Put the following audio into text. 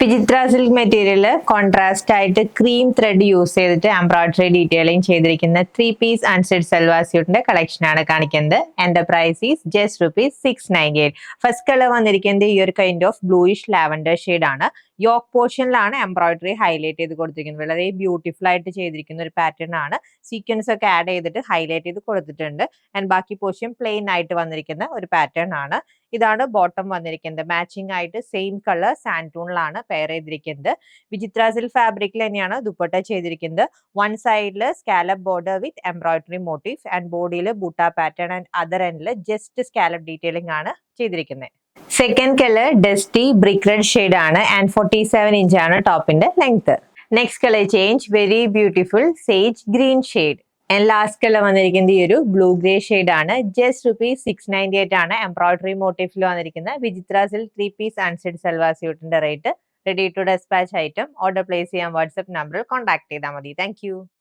വിചിത്ര silk material contrast ആയിട്ട് cream thread use ചെയ്തിട്ട് എംബ്രോയിഡറി ഡീറ്റെയിലിംഗ് ചെയ്തിരിക്കുന്ന 3 പീസ് അൺസ്റ്റിച്ച് സൽവാർ സ്യൂട്ടിന്റെ കളക്ഷൻ ആണ് കാണിക്കുന്നത്. And price is just ₹698. First colour വന്നിരിക്കുന്നത് ഈ ഒരു kind of bluish lavender shade ആണ്. യോക്ക് പോർഷനിലാണ് എംബ്രോയിഡറി ഹൈലൈറ്റ് ചെയ്ത് കൊടുത്തിരിക്കുന്നത്. വളരെ ബ്യൂട്ടിഫുൾ ആയിട്ട് ചെയ്തിരിക്കുന്ന ഒരു പാറ്റേൺ ആണ്. സീക്വൻസ് ഒക്കെ ആഡ് ചെയ്തിട്ട് ഹൈലൈറ്റ് ചെയ്ത് കൊടുത്തിട്ടുണ്ട്. ആൻഡ് ബാക്കി പോർഷൻ പ്ലെയിൻ ആയിട്ട് വന്നിരിക്കുന്ന ഒരു പാറ്റേൺ ആണ്. ഇതാണ് ബോട്ടം വന്നിരിക്കുന്നത്. മാച്ചിങ് ആയിട്ട് സെയിം കളർ സാൻഡൂണിലാണ് പെയർ ചെയ്തിരിക്കുന്നത്. വിചിത്ര സിൽക്ക് ഫാബ്രിക്കിൽ തന്നെയാണ് ദുപ്പട്ട ചെയ്തിരിക്കുന്നത്. വൺ സൈഡിൽ scallop border with embroidery motif and ബോഡിയിൽ ബൂട്ട പാറ്റേൺ ആൻഡ് അതർ എൻഡിൽ ജസ്റ്റ് സ്കാലപ്പ് ഡീറ്റെയിലിംഗ് ആണ് ചെയ്തിരിക്കുന്നത്. Second colour dusty brick red shade ആണ് ആൻഡ് 47 ഇഞ്ച് ആണ് ടോപ്പിന്റെ length. Next colour change very beautiful sage green shade. Last colour വന്നിരിക്കുന്നത് ഈ ഒരു ബ്ലൂ ഗ്രേ ഷെയ്ഡ് ആണ്. ജസ്റ്റ് ₹698 ആണ് എംബ്രോയിഡറി മോട്ടീഫിൽ വന്നിരിക്കുന്ന Vichitra silk 3 piece unstitch salwar സ്യൂട്ടിന്റെ rate. Ready to despatch item order place ചെയ്യാൻ വാട്സ്ആപ്പ് നമ്പറിൽ കോൺടാക്ട് ചെയ്താൽ മതി. താങ്ക്